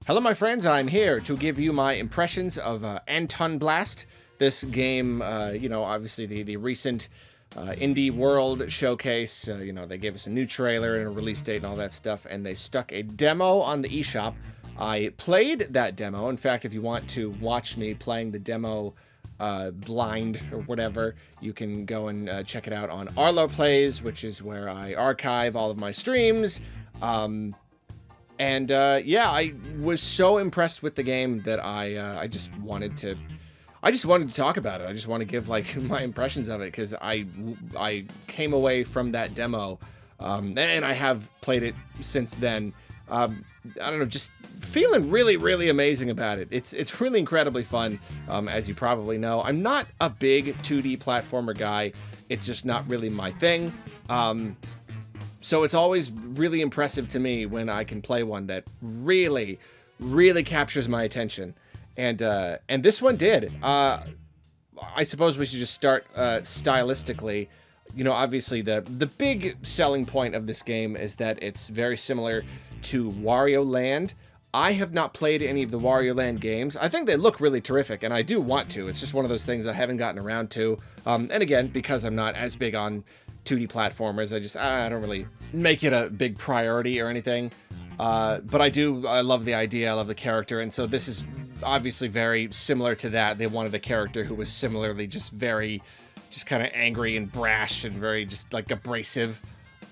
Hello, my friends. I'm here to give you my impressions of Antonblast. This game, obviously the recent Indie World Showcase. They gave us a new trailer and a release date and all that stuff, and they stuck a demo on the eShop. I played that demo. In fact, if you want to watch me playing the demo blind or whatever, you can go and check it out on Arlo Plays, which is where I archive all of my streams. I was so impressed with the game that I just wanted to talk about it. I just want to give like my impressions of it, because I came away from that demo, and I have played it since then. I don't know, just feeling really, really amazing about it. It's really incredibly fun. As you probably know, I'm not a big 2D platformer guy. It's just not really my thing. So it's always really impressive to me when I can play one that really, really captures my attention. And this one did. I suppose we should just start stylistically. You know, obviously the big selling point of this game is that it's very similar to Wario Land. I have not played any of the Wario Land games. I think they look really terrific, and I do want to. It's just one of those things I haven't gotten around to. And again, because I'm not as big on 2D platformers, I don't really make it a big priority or anything. But I love the idea, I love the character, and so this is obviously very similar to that. They wanted a character who was similarly just kind of angry and brash and very just like abrasive.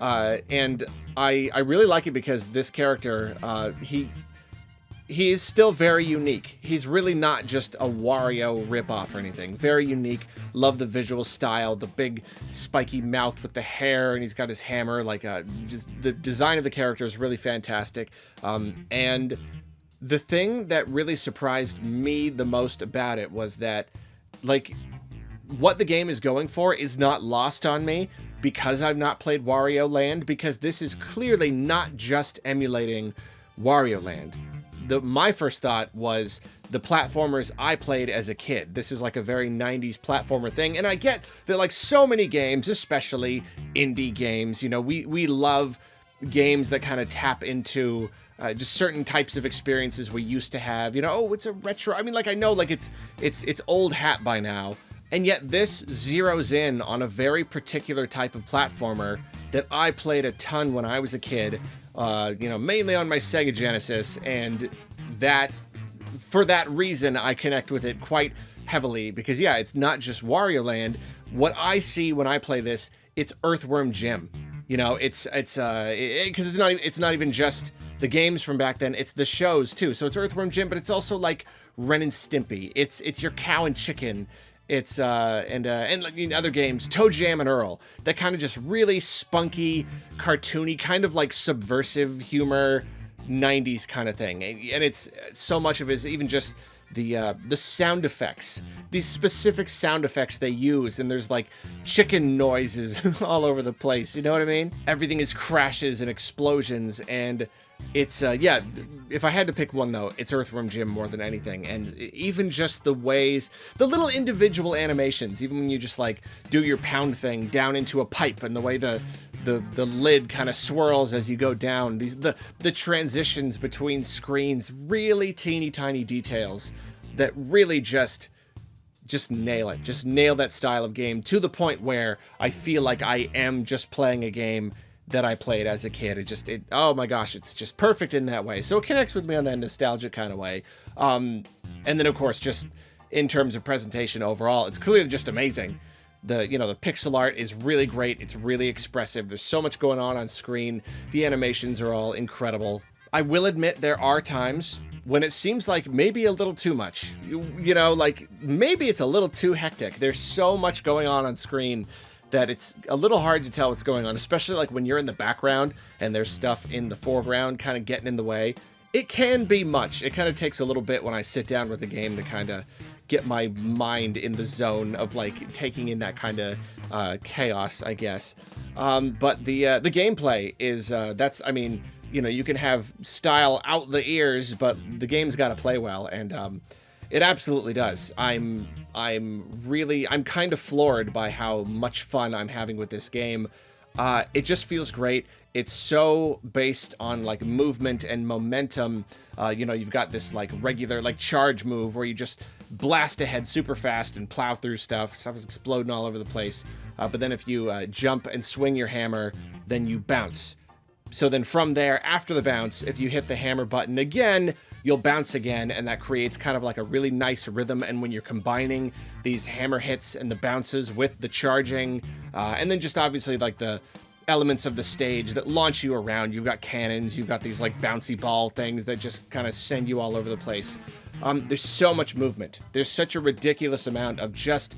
And I really like it because this character, he is still very unique. He's really not just a Wario ripoff or anything. Very unique. Love the visual style, the big spiky mouth with the hair, and he's got his hammer. Just the design of the character is really fantastic. And the thing that really surprised me the most about it was that, like, what the game is going for is not lost on me because I've not played Wario Land, because this is clearly not just emulating Wario Land. My first thought was the platformers I played as a kid. This is like a very 90s platformer thing, and I get that, like so many games, especially indie games, you know, we love games that kind of tap into just certain types of experiences we used to have. You know, oh, it's a retro. I mean, like, I know, like, it's old hat by now, and yet this zeroes in on a very particular type of platformer that I played a ton when I was a kid. Mainly on my Sega Genesis, and for that reason, I connect with it quite heavily, because yeah, it's not just Wario Land. What I see when I play this, it's Earthworm Jim. You know, because it's not even just the games from back then, it's the shows too. So it's Earthworm Jim, but it's also like Ren and Stimpy. It's your Cow and Chicken. It's and in other games, Toe Jam and Earl, that kind of just really spunky, cartoony, kind of like subversive humor, 90s kind of thing. And it's so much of it is even just the sound effects, these specific sound effects they use, and there's like chicken noises all over the place. You know what I mean? Everything is crashes and explosions, and it's if I had to pick one though, it's Earthworm Jim more than anything. And even just the ways, the little individual animations, even when you just like do your pound thing down into a pipe, and the way the lid kind of swirls as you go down, the transitions between screens, really teeny tiny details that really just nail it, just nail that style of game to the point where I feel like I am just playing a game that I played as a kid. Oh my gosh, it's just perfect in that way. So it connects with me on that nostalgic kind of way. And then of course, just in terms of presentation overall, it's clearly just amazing. The pixel art is really great. It's really expressive. There's so much going on screen. The animations are all incredible. I will admit there are times when it seems like maybe a little too much. Like maybe it's a little too hectic. There's so much going on screen that it's a little hard to tell what's going on, especially like when you're in the background and there's stuff in the foreground kind of getting in the way. It can be much. It kind of takes a little bit when I sit down with the game to kind of get my mind in the zone of like taking in that kind of chaos, I guess. But the gameplay is you can have style out the ears, but the game's got to play well, and it absolutely does. I'm kind of floored by how much fun I'm having with this game. It just feels great. it's so based on like movement and momentum. You know, you've got this like regular like charge move where you just blast ahead super fast and plow through stuff. Stuff is exploding all over the place. But then if you jump and swing your hammer, then you bounce. So then from there, after the bounce, if you hit the hammer button again, you'll bounce again, and that creates kind of like a really nice rhythm. And when you're combining these hammer hits and the bounces with the charging, and then just obviously like the elements of the stage that launch you around, you've got cannons, you've got these like bouncy ball things that just kind of send you all over the place. There's so much movement. There's such a ridiculous amount of just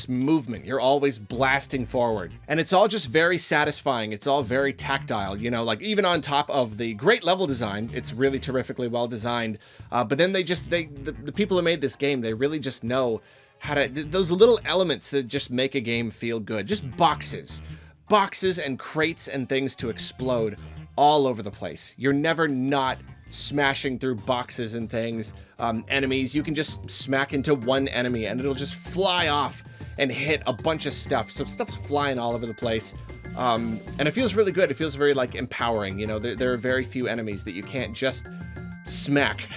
movement. You're always blasting forward, and it's all just very satisfying. It's all very tactile, you know, like even on top of the great level design, it's really terrifically well designed. But then the people who made this game, they really just know how to, those little elements that just make a game feel good. Just boxes and crates and things to explode all over the place. You're never not smashing through boxes and things. Enemies, you can just smack into one enemy and it'll just fly off and hit a bunch of stuff. So stuff's flying all over the place. And it feels really good. It feels very like empowering. You know, there are very few enemies that you can't just smack.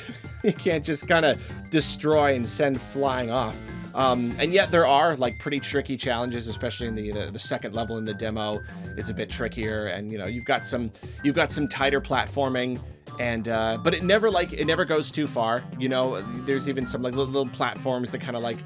You can't just kind of destroy and send flying off. And yet there are like pretty tricky challenges, especially in the second level in the demo is a bit trickier. And you know, you've got some tighter platforming. And but it never goes too far. You know, there's even some like little platforms that kind of like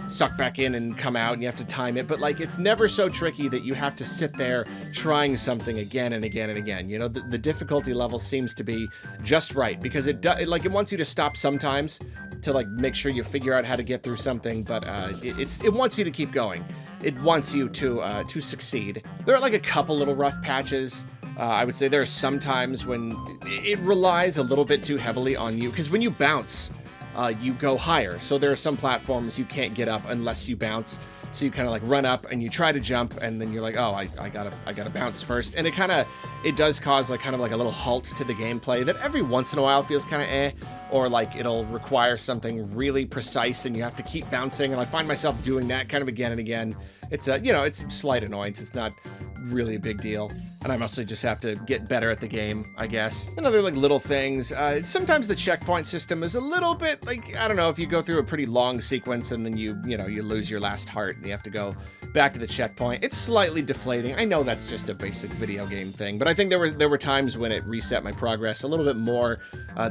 suck back in and come out, and you have to time it. But like, it's never so tricky that you have to sit there trying something again and again and again. You know, the difficulty level seems to be just right, because it wants you to stop sometimes to like make sure you figure out how to get through something. But it wants you to keep going. It wants you to succeed. There are like a couple little rough patches. I would say there are some times when it relies a little bit too heavily on you, because when you bounce, you go higher. So there are some platforms you can't get up unless you bounce. So you kind of like run up and you try to jump, and then you're like, oh, I gotta bounce first. And it does cause like kind of like a little halt to the gameplay that every once in a while feels kind of or like it'll require something really precise and you have to keep bouncing. And I find myself doing that kind of again and again. It's it's a slight annoyance. It's not really a big deal, and I mostly just have to get better at the game, I guess. And other like little things, sometimes the checkpoint system is a little bit like, I don't know, if you go through a pretty long sequence and then you lose your last heart and you have to go back to the checkpoint, it's slightly deflating. I know that's just a basic video game thing, but I think there were times when it reset my progress a little bit more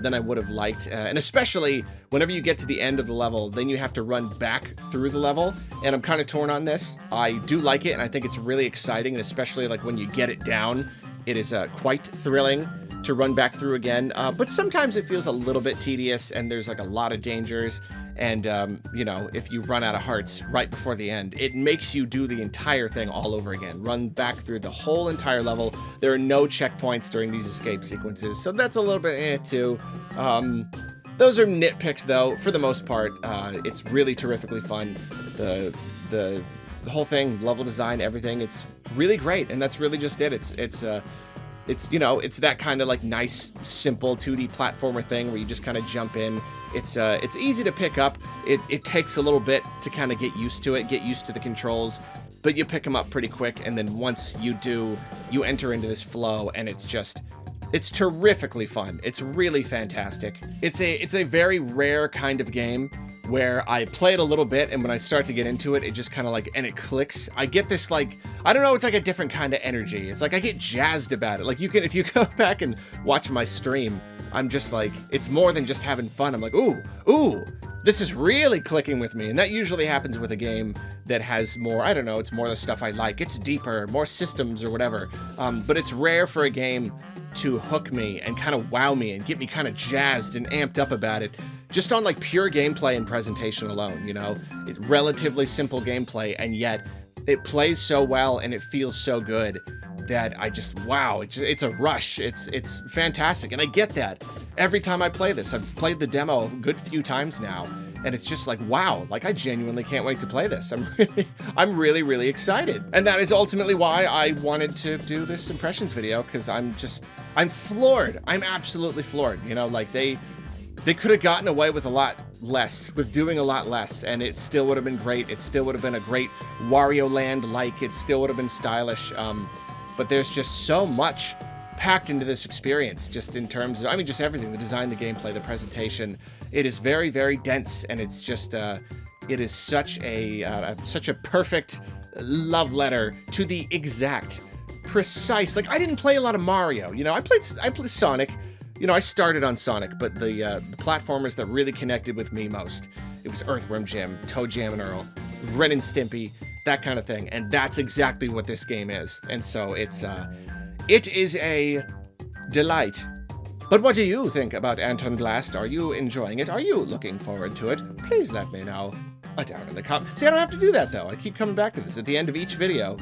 than I would have liked, and especially whenever you get to the end of the level, then you have to run back through the level, and I'm kind of torn on this. I do like it, and I think it's really exciting, and especially like when you get it down, it is quite thrilling to run back through again, but sometimes it feels a little bit tedious, and there's like a lot of dangers, and if you run out of hearts right before the end, it makes you do the entire thing all over again. Run back through the whole entire level. There are no checkpoints during these escape sequences, so that's a little bit too. Those are nitpicks, though. For the most part, it's really terrifically fun. The whole thing, level design, everything, it's really great, and that's really just it. It's that kind of like nice, simple 2D platformer thing where you just kind of jump in. It's easy to pick up. It takes a little bit to kind of get used to it, get used to the controls, but you pick them up pretty quick, and then once you do, you enter into this flow, and it's terrifically fun. It's really fantastic. It's a very rare kind of game where I play it a little bit, and when I start to get into it, it just kind of like, and it clicks. I get this like, I don't know, it's like a different kind of energy. It's like I get jazzed about it. Like if you go back and watch my stream, I'm just like, it's more than just having fun. I'm like, ooh, this is really clicking with me. And that usually happens with a game that has more, I don't know, it's more the stuff I like. It's deeper, more systems or whatever. But it's rare for a game to hook me and kind of wow me and get me kind of jazzed and amped up about it, just on like pure gameplay and presentation alone. It's relatively simple gameplay, and yet it plays so well and it feels so good that I just, wow, it's a rush. It's fantastic, and I get that every time I play this. I've played the demo a good few times now, and it's just like, wow, like I genuinely can't wait to play this. I'm really, really excited. And that is ultimately why I wanted to do this impressions video, because I'm floored. I'm absolutely floored. Like they could have gotten away with a lot less, with doing a lot less, and it still would have been great. It still would have been a great Wario Land, like it still would have been stylish. but there's just so much packed into this experience, just in terms of, I mean, just everything, the design, the gameplay, the presentation. It is very, very dense, and it's just, it is such a perfect love letter to the exact, precise, like, I didn't play a lot of Mario, you know, I played Sonic, you know, I started on Sonic, but the platformers that really connected with me most, it was Earthworm Jim, Toe Jam and Earl, Ren and Stimpy, that kind of thing, and that's exactly what this game is, and so it is a delight. But what do you think about Antonblast? Are you enjoying it? Are you looking forward to it? Please let me know down in the comments. See, I don't have to do that, though. I keep coming back to this. At the end of each video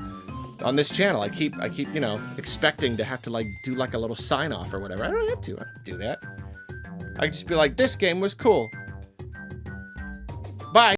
on this channel, I keep you know, expecting to have to, like, do, like, a little sign-off or whatever. I don't have to do that. I can just be like, this game was cool.